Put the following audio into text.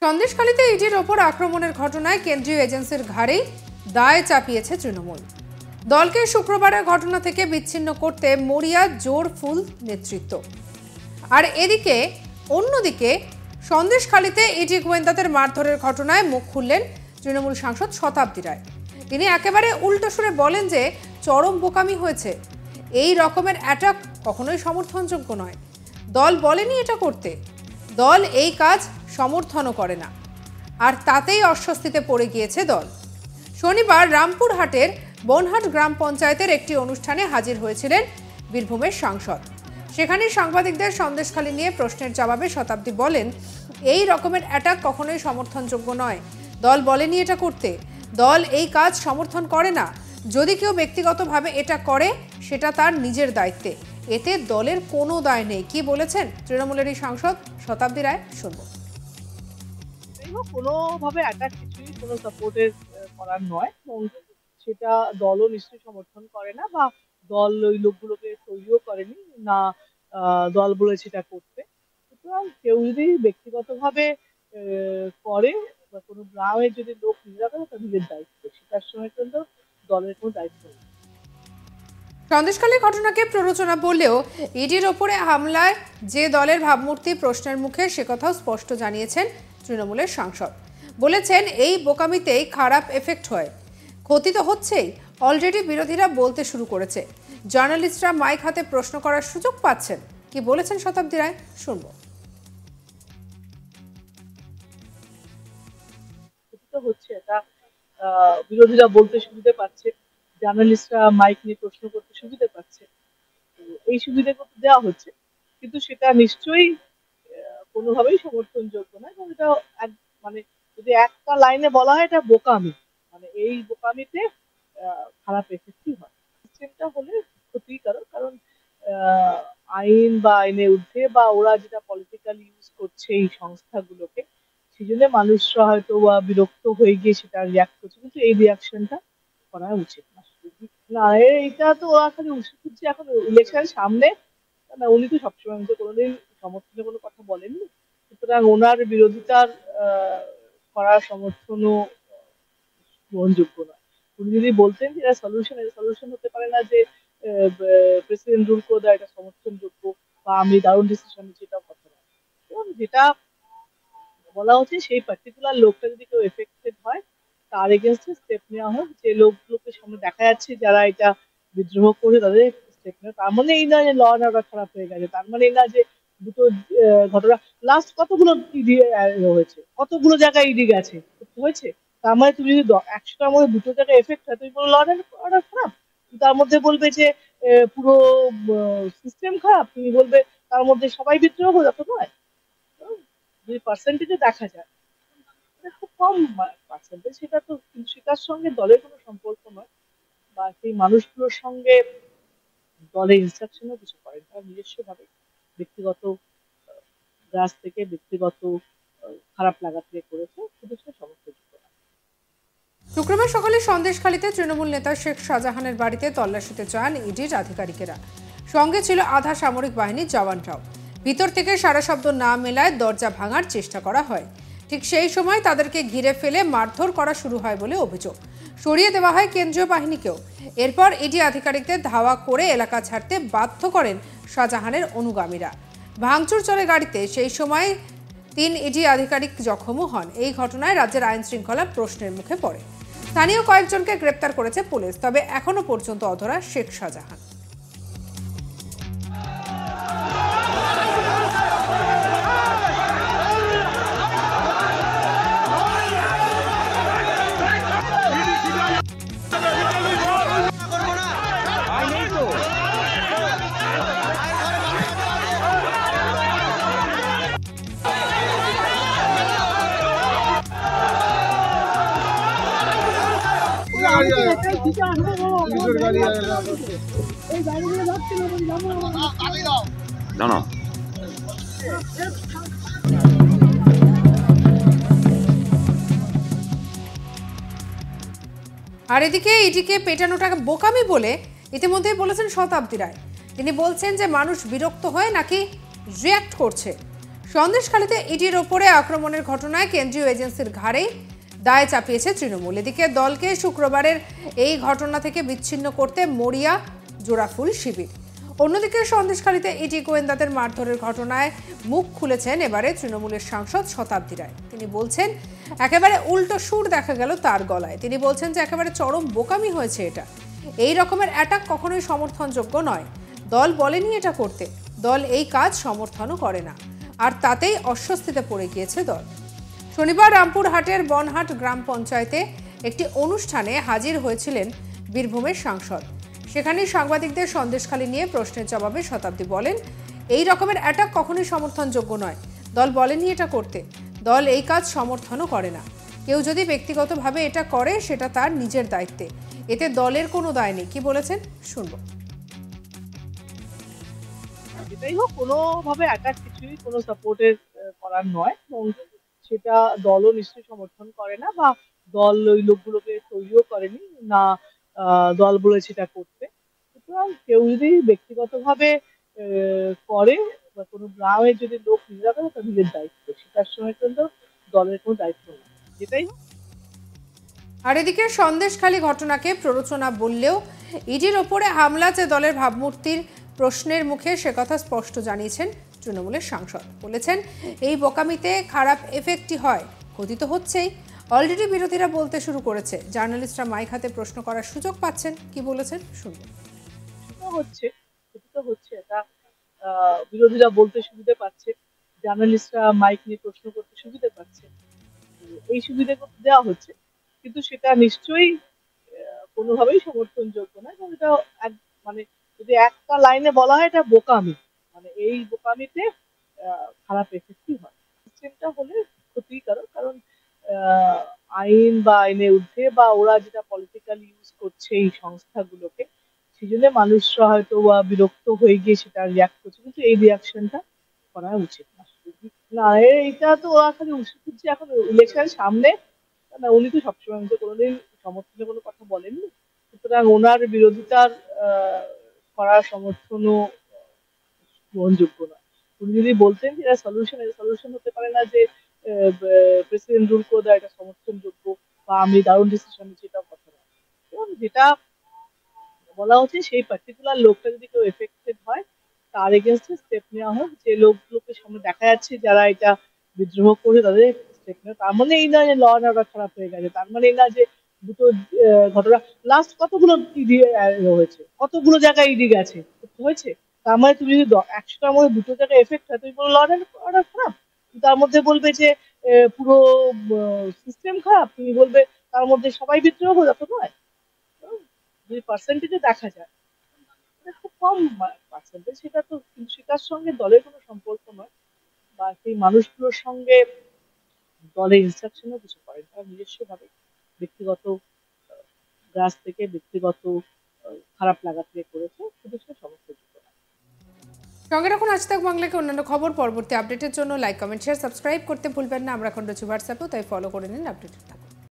সন্দেশখালীতে ইডির ওপর আক্রমণের ঘটনায় কেন্দ্রীয় এজেন্সির ঘাড়েই দায় চাপিয়েছে তৃণমূল। দলকে শুক্রবারের ঘটনা থেকে বিচ্ছিন্ন করতে মরিয়া জোর ফুল নেতৃত্ব। আর এদিকে অন্যদিকে সন্দেশখালীতে ইডি গোয়েন্দাদের মারধরের ঘটনায় মুখ খুললেন তৃণমূল সাংসদ শতাব্দী রায়। তিনি একেবারে উল্টো সুরে বলেন যে চরম বোকামি হয়েছে, এই রকমের অ্যাটাক কখনোই সমর্থনযোগ্য নয়। দল বলেনি এটা করতে, দল এই কাজ সমর্থনও করে না, আর তাতেই অস্বস্তিতে পড়ে গিয়েছে দল। শনিবার রামপুরহাটের বনহাট গ্রাম পঞ্চায়েতের একটি অনুষ্ঠানে হাজির হয়েছিলেন বীরভূমের সাংসদ। সেখানে সাংবাদিকদের সন্দেশখালী নিয়ে প্রশ্নের জবাবে শতাব্দী বলেন, এই রকমের অ্যাটাক কখনোই সমর্থনযোগ্য নয়। দল বলেনি এটা করতে, দল এই কাজ সমর্থন করে না। যদি কেউ ব্যক্তিগতভাবে এটা করে সেটা তার নিজের দায়িত্বে, এতে দলের কোনো দায় নেই। কি বলেছেন তৃণমূলের এই সাংসদ শতাব্দী রায়, শুনবো। কোনোভাবে অ্যাটাক কিছুই কোনো সাপোর্টের করার নয়, এবং সেটা দলও নিশ্চয়ই সমর্থন করে না, বা দল ওই লোকগুলোকে তৈরিও করেনি না, দল বলেছে এটা করতে। সুতরাং কেউ যদি ব্যক্তিগতভাবে করে বা কোনো গ্রামের যদি লোক নিজেরা করে, তার নিজের দায়িত্ব, সেটার সময় কিন্তু দলের কোনো দায়িত্ব নেই। সন্দেশখালীর ঘটনাকে প্ররোচনা বললেও ইডির ওপরে হামলায় যে দলের ভাবমূর্তি প্রশ্নের মুখে, সে কথাও স্পষ্ট জানিয়েছেন তৃণমূলের সাংসদ। বলেছেন এই বোকামিতেই খারাপ এফেক্ট হয়, ক্ষতি তো হচ্ছেই। অলরেডি বিরোধীরা বলতে শুরু করেছে, জার্নালিস্টরা মাইক হাতে প্রশ্ন করার সুযোগ পাচ্ছেন। কি বলেছেন শতাব্দী রায়, শুনবো। হচ্ছে এটা, বিরোধীরা বলতে সুবিধা পাচ্ছে, জার্নালিস্টরা মাইক নিয়ে প্রশ্ন করতে সুবিধা পাচ্ছে, এই সুবিধা করতে দেওয়া হচ্ছে, কিন্তু সেটা নিশ্চয়ই কোনোভাবেই সমর্থনযোগ্য নয়। এবং এটা মানে যদি একটা লাইনে বলা হয়, এটা বোকামি, মানে এই বোকামিতে খারাপ এফেক্টই হয়। সিস্টেমটা হলে ক্ষতিকারক, কারণ আইন বা আইনের ঊর্ধ্বে, বা ওরা যেটা পলিটিক্যালি ইউজ করছে এই সংস্থাগুলোকে, সেই জন্য মানুষরা হয়তো বিরক্ত হয়ে গিয়ে সেটা রিয়াক্ট করছে, কিন্তু এই রিয়াকশনটা করা উচিত না। এটা তো ওরা খালি খুঁজছে এখন ইলেকশন সামনে, না উনি তো সবসময় কোনোদিন সমর্থনে কোনো কথা বলেননি, সুতরাং ওনার বিরোধিতার করার সমর্থনও গ্রহণযোগ্য নয়। উনি যদি বলতেন যে এটা সলিউশন হতে পারে না যে প্রেসিডেন্ট রুল করে দেয়, এটা সমর্থনযোগ্য বা আমি দারুণ ডিসিশন নিচ্ছি, এটাও কথা নয়। এবং যেটা বলা হচ্ছে, সেই পার্টিকুলার লোকটা যদি কেউ এফেক্টেড হয়, তার এগেনস্টে স্টেপ নেওয়া হোক। যে লোকগুলোকে সামনে দেখা যাচ্ছে যারা এটা বিদ্রোহ করে, তাদের স্টেপ নেওয়া। তার মানে এই নয় যে ল অ্যান্ড অর্ডার খারাপ হয়ে গেছে, তার মানে এই না যে দুটো ঘটনা লাস্ট কতগুলো ইডি হয়েছে, কতগুলো জায়গায় ইডি গেছে হয়েছে, তার মানে তুমি যদি 100টার মধ্যে 2টো জায়গায় এফেক্ট হয়, তুমি বলো ল অ্যান্ড অর্ডার খারাপ। তার মধ্যে বলবে যে পুরো সিস্টেম খারাপ, তুমি বলবে তার মধ্যে সবাই বিদ্রোহ, যত নয়। যদি পার্সেন্টেজে দেখা যায়, খুব কম পার্সেন্টেজ, সেটা তো, কিন্তু সেটার সঙ্গে দলের কোনো সম্পর্ক নয়, বা সেই মানুষগুলোর সঙ্গে দলের ইনস্ট্রাকশনও কিছু করেন, তারা নিজস্ব ভাবে ব্যক্তিগত গ্রাস থেকে, ব্যক্তিগত খারাপ লাগা থেকে করেছে, কিন্তু সেটা সমর্থনযোগ্য না। শুক্রবার সকালে সন্দেশখালীতে তৃণমূল নেতা শেখ শাহজাহানের বাড়িতে তল্লাশিতে যান ইডির আধিকারিকেরা। সঙ্গে ছিল আধা সামরিক বাহিনীর জওয়ানরাও। ভিতর থেকে সারা শব্দ না মেলায় দরজা ভাঙার চেষ্টা করা হয়। ঠিক সেই সময় তাদেরকে ঘিরে ফেলে মারধর করা শুরু হয় বলে অভিযোগ। সরিয়ে দেওয়া হয় কেন্দ্রীয় বাহিনীকেও। এরপর ইডি আধিকারিকদের ধাওয়া করে এলাকা ছাড়তে বাধ্য করেন শাহজাহানের অনুগামীরা। ভাঙচুর চলে গাড়িতে, সেই সময় 3 ইডি আধিকারিক জখমও হন। এই ঘটনায় রাজ্যের আইন শৃঙ্খলা প্রশ্নের মুখে পড়ে। স্থানীয় কয়েকজনকে গ্রেপ্তার করেছে পুলিশ, তবে এখনো পর্যন্ত অধরা শেখ শাহজাহান। আর এদিকে ইডিকে পেটানোটা বোকামি বলে ইতিমধ্যে বলেছেন শতাব্দী রায়। তিনি বলছেন যে মানুষ বিরক্ত হয়ে নাকি রিয়্যাক্ট করছে। সন্দেশখালীতে ইডির ওপরে আক্রমণের ঘটনায় কেন্দ্রীয় এজেন্সির ঘাড়ে দায় চাপিয়েছে তৃণমূল। এদিকে দলকে শুক্রবারের এই ঘটনা থেকে বিচ্ছিন্ন করতে মরিয়া জোড়াফুল শিবির। অন্যদিকে সন্দেশখালীতে ইডি গোয়েন্দাদের মারধরের ঘটনায় মুখ খুলেছেন এবারে তৃণমূলের সাংসদ শতাব্দী রায়। তিনি বলছেন একেবারে উল্টো সুর দেখা গেল তার গলায়। তিনি বলছেন যে একেবারে চরম বোকামি হয়েছে এটা। এই রকমের অ্যাটাক কখনোই সমর্থনযোগ্য নয়। দল বলেনি এটা করতে, দল এই কাজ সমর্থনও করে না, আর তাতেই অস্বস্তিতে পড়ে গিয়েছে দল। শনিবার রামপুরহাটের বনহাট গ্রাম পঞ্চায়েতে একটি অনুষ্ঠানে হাজির হয়েছিলেন বীরভূমের সাংসদ। সেখানে সাংবাদিকদের সন্দেশখালী নিয়ে প্রশ্নের জবাবে শতাব্দী বলেন এই রকমের অ্যাটাক কখনোই সমর্থনযোগ্য নয়। দল বলেনি এটা করতে, দল এই কাজ সমর্থনও করে না। কেউ যদি ব্যক্তিগতভাবে এটা করে সেটা তার নিজের দায়িত্বে, এতে দলের কোনো দায় নেই। কি বলেছেন শুনবো। যেটাই হোক, কোনোভাবে অ্যাটাক কিছুই কোনো সাপোর্টের করার নয়, এবং সেটা দলও নিশ্চয়ই সমর্থন করে না, বা দল ওই লোকগুলোকে তৈরিও করেনি না। দল বলেছে এটা করতে। সুতরাং কেউ যদি ব্যক্তিগতভাবে করে বা কোনো গ্রামের যদি লোক নিজেরা করে, তার নিজের দায়িত্ব, সেটার সময় কিন্তু দলের কোনো দায়িত্ব নেই। যেটাই হোক। আর এদিকে সন্দেশখালী ঘটনাকে প্ররোচনা বললেও ইডির ওপরে হামলা যে দলের ভাবমূর্তির প্রশ্নের মুখে সে কথা স্পষ্ট জানিয়েছেন তৃণমূলের সাংসদ। বলেছেন এই বোকামিতে খারাপ এফেক্টই হয়, ক্ষতি তো হচ্ছেই। অলরেডি বিরোধীরা বলতে শুরু করেছে, জার্নালিস্টরা মাইক হাতে প্রশ্ন করার সুযোগ পাচ্ছেন। কি বলেছেন শুনবো। ক্ষতি তো হচ্ছে, এটা বিরোধীরা বলতে সুবিধা পাচ্ছে, জার্নালিস্টরা মাইক নিয়ে প্রশ্ন করতে সুবিধা পাচ্ছে। এই সুবিধা দেওয়া হচ্ছে, কিন্তু সেটা নিশ্চয়ই কোনোভাবেই সমর্থনযোগ্য না। এবং এটা মানে যদি একটা লাইনে বলা হয়, এটা বোকামি। মানে এই বোকামিতে খারাপ এফেক্টই হয়। সিস্টেমটা হলে ক্ষতিকারক, কারণ আইন বা আইনের ঊর্ধ্বে, বা ওরা যেটা পলিটিক্যাল ইউজ করছে এই সংস্থাগুলোকে, সেই জন্য মানুষরা হয়তো বা বিরক্ত হয়ে গিয়ে সেটা রিয়াক্ট করছে, কিন্তু এই রিয়াকশনটা করা উচিত না। না, এইটা তো ওরা খালি উস্কে এখন ইলেকশন সামনে। না, উনি তো সবসময়, উনি তো কোনোদিন সমর্থনে কোনো কথা বলেননি। সুতরাং ওনার বিরোধিতার করার সমর্থনও গ্রহণযোগ্য না। উনি যদি বলতেন যে এটা সলিউশন হতে পারে না যে প্রেসিডেন্ট রুল করে দেওয়া এটা সমর্থনযোগ্য, বা আমি দারুণ ডিসিশন নিচ্ছি, এটাও কথা না। এবং যেটা বলা হচ্ছে, সেই পার্টিকুলার লোকটা যদি কেউ এফেক্টেড হয়, তার এগেনস্টে স্টেপ নেওয়া হোক। যে লোকগুলোকে সামনে দেখা যাচ্ছে যারা এটা বিদ্রোহ করে, তাদের স্টেপ নেওয়া। তার মানে এই না যে ল অ্যান্ড অর্ডার খারাপ হয়ে গেছে, তার মানে এই না যে দুটো ঘটনা লাস্ট কতগুলো ইডি হয়েছে, কতগুলো জায়গায় ইডি গেছে হয়েছে। তার মানে তুমি যদি 100টার মধ্যে দুটো জায়গায় এফেক্ট হয়, তুমি বলো ল অ্যান্ড অর্ডার খারাপ। তার মধ্যে বলবে যে পুরো সিস্টেম খারাপ, তুমি বলবে তার মধ্যে সবাই বিদ্রোহ, যত নয়। যদি পার্সেন্টেজে দেখা যায়, এটা খুব কম পার্সেন্টেজ। সেটা তো, কিন্তু সেটার সঙ্গে দলের কোনো সম্পর্ক নয়, বা সেই মানুষগুলোর সঙ্গে দলের ইনস্ট্রাকশনও কিছু করে। তারা নিজস্ব ভাবে ব্যক্তিগত গ্রাস থেকে, ব্যক্তিগত খারাপ লাগা থেকে করেছে, শুধু সে সমস্ত যোগ্য না। সঙ্গে রাখুন আজ তাক বাংলাকে অন্যান্য খবর। পরবর্তী আপডেটের জন্য লাইক, কমেন্ট, শেয়ার, সাবস্ক্রাইব করতে ভুলবেন না। আমরা এখন রয়েছি হোয়াটসঅ্যাপেও, তাই ফলো করে নিন আপডেট।